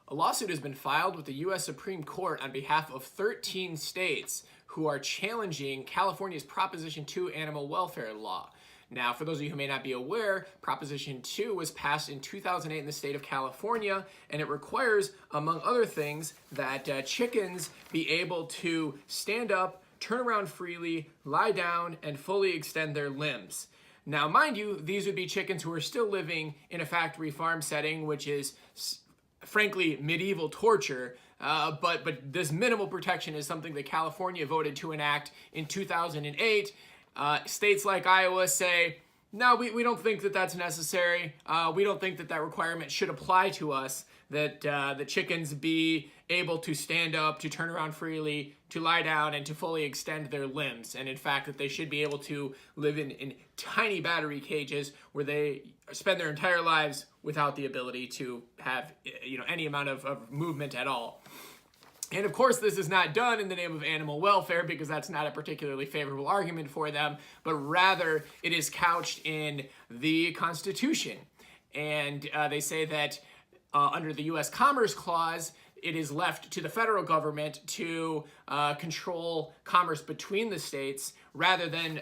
A lawsuit has been filed with the U.S. Supreme Court on behalf of 13 states who are challenging California's Proposition 2 animal welfare law. Now, for those of you who may not be aware, Proposition 2 was passed in 2008 in the state of California, and it requires, among other things, that chickens be able to stand up, turn around freely, lie down, and fully extend their limbs. Now, mind you, these would be chickens who are still living in a factory farm setting, which is frankly medieval torture, but this minimal protection is something that California voted to enact in 2008. States like Iowa say, no, we don't think that that's necessary. We don't think that that requirement should apply to us, that the chickens be able to stand up, to turn around freely, to lie down, and to fully extend their limbs. And in fact, that they should be able to live in tiny battery cages where they spend their entire lives without the ability to have any amount of movement at all. And of course, this is not done in the name of animal welfare, because that's not a particularly favorable argument for them, but rather it is couched in the Constitution. And they say that under the U.S. Commerce Clause, it is left to the federal government to control commerce between the states rather than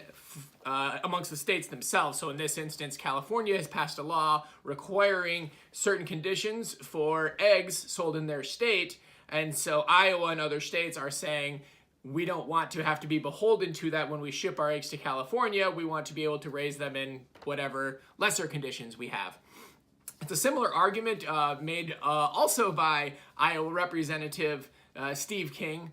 amongst the states themselves. So in this instance, California has passed a law requiring certain conditions for eggs sold in their state. And so Iowa and other states are saying, we don't want to have to be beholden to that when we ship our eggs to California. We want to be able to raise them in whatever lesser conditions we have. It's a similar argument made also by Iowa Representative Steve King,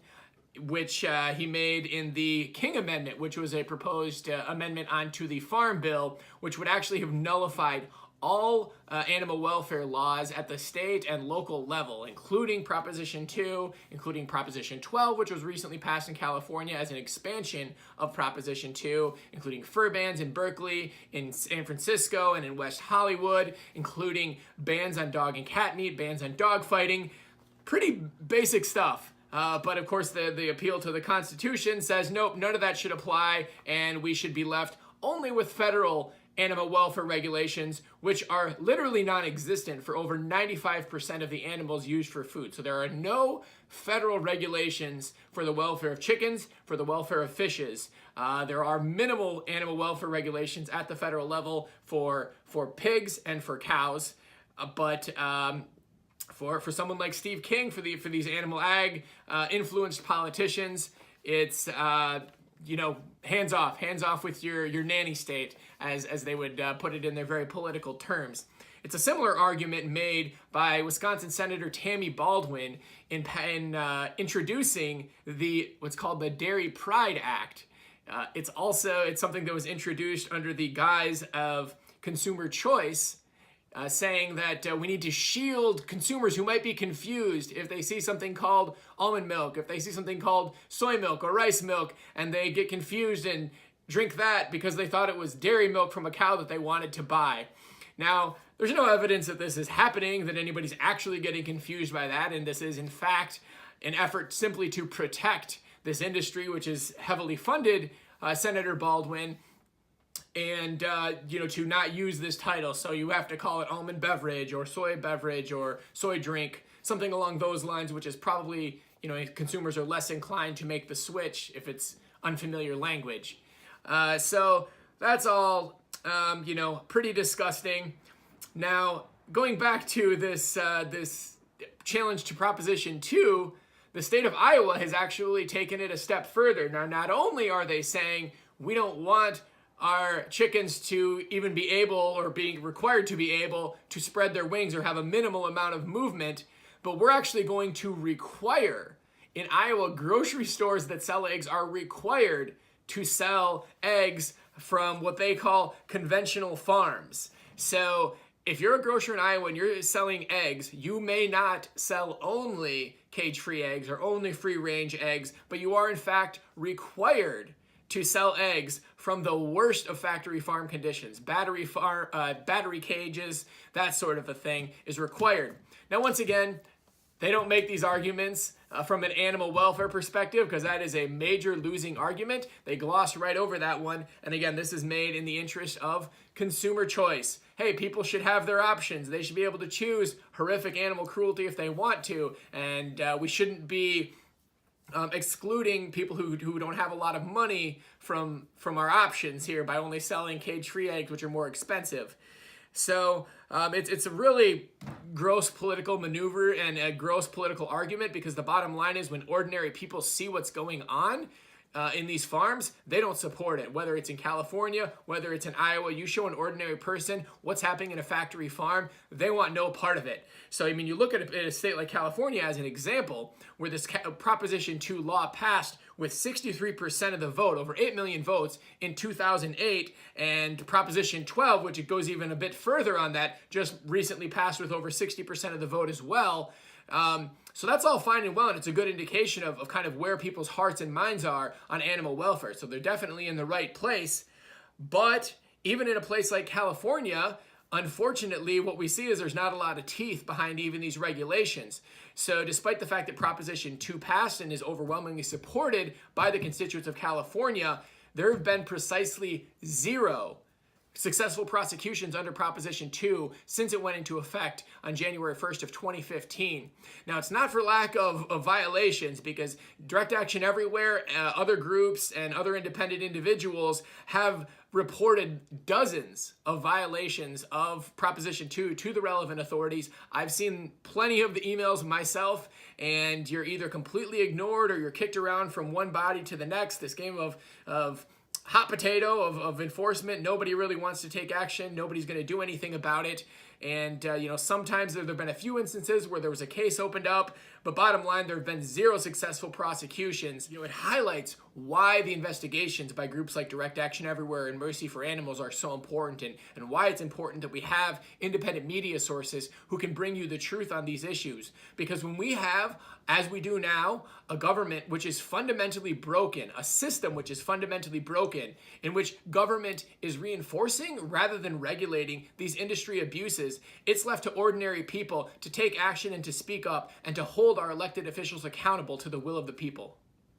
which he made in the King Amendment, which was a proposed amendment onto the Farm Bill, which would actually have nullified all animal welfare laws at the state and local level, including Proposition 2, including Proposition 12, which was recently passed in California as an expansion of Proposition 2, including fur bans in Berkeley, in San Francisco, and in West Hollywood, including bans on dog and cat meat, bans on dog fighting. Pretty basic stuff. But of course, the appeal to the Constitution says, nope, none of that should apply, and we should be left only with federal animal welfare regulations, which are literally non-existent for over 95% of the animals used for food. So there are no federal regulations for the welfare of chickens, for the welfare of fishes. There are minimal animal welfare regulations at the federal level for pigs and for cows. But for someone like Steve King, for these animal ag influenced politicians, it's hands off with your nanny state, as they would put it in their very political terms. It's a similar argument made by Wisconsin Senator Tammy Baldwin in introducing what's called the Dairy Pride Act. It's something that was introduced under the guise of consumer choice, saying that we need to shield consumers who might be confused if they see something called almond milk, if they see something called soy milk or rice milk, and they get confused and drink that because they thought it was dairy milk from a cow that they wanted to buy. Now, there's no evidence that this is happening, that anybody's actually getting confused by that, and this is in fact an effort simply to protect this industry, which is heavily funded, Senator Baldwin, and to not use this title. So you have to call it almond beverage or soy beverage or soy drink, something along those lines, which is probably, consumers are less inclined to make the switch if it's unfamiliar language. So that's all, pretty disgusting. Now, going back to this challenge to Proposition 2, the state of Iowa has actually taken it a step further. Now, not only are they saying we don't want our chickens to even be able or being required to be able to spread their wings or have a minimal amount of movement, but we're actually going to require, in Iowa, grocery stores that sell eggs are required to sell eggs from what they call conventional farms. So if you're a grocer in Iowa and you're selling eggs, you may not sell only cage-free eggs or only free-range eggs, but you are in fact required to sell eggs from the worst of factory farm conditions. Battery cages, that sort of a thing is required. Now, once again, They don't make these arguments from an animal welfare perspective because that is a major losing argument. They gloss right over that one. And again, this is made in the interest of consumer choice. Hey, people should have their options. They should be able to choose horrific animal cruelty if they want to. And we shouldn't be excluding people who don't have a lot of money from our options here by only selling cage-free eggs, which are more expensive. So it's a really gross political maneuver and a gross political argument, because the bottom line is when ordinary people see what's going on in these farms, they don't support it. Whether it's in California, whether it's in Iowa, you show an ordinary person what's happening in a factory farm, they want no part of it. So, I mean, you look at a state like California as an example, where this Proposition 2 law passed with 63% of the vote, over 8 million votes in 2008, and Proposition 12, which it goes even a bit further on that, just recently passed with over 60% of the vote as well. So that's all fine and well, and it's a good indication of kind of where people's hearts and minds are on animal welfare. So they're definitely in the right place. But even in a place like California, unfortunately, what we see is there's not a lot of teeth behind even these regulations. So despite the fact that Proposition 2 passed and is overwhelmingly supported by the constituents of California, there have been precisely 0 successful prosecutions under Proposition 2 since it went into effect on January 1st of 2015. Now, it's not for lack of violations, because Direct Action Everywhere, other groups, and other independent individuals have reported dozens of violations of Proposition 2 to the relevant authorities. I've seen plenty of the emails myself, and you're either completely ignored or you're kicked around from one body to the next. This game of hot potato of enforcement. Nobody really wants to take action. Nobody's going to do anything about it. And, sometimes there have been a few instances where there was a case opened up, but bottom line, there have been 0 successful prosecutions. It highlights why the investigations by groups like Direct Action Everywhere and Mercy for Animals are so important, and why it's important that we have independent media sources who can bring you the truth on these issues. Because when we have, as we do now, a government which is fundamentally broken, a system which is fundamentally broken, in which government is reinforcing rather than regulating these industry abuses, it's left to ordinary people to take action and to speak up and to hold our elected officials accountable to the will of the people.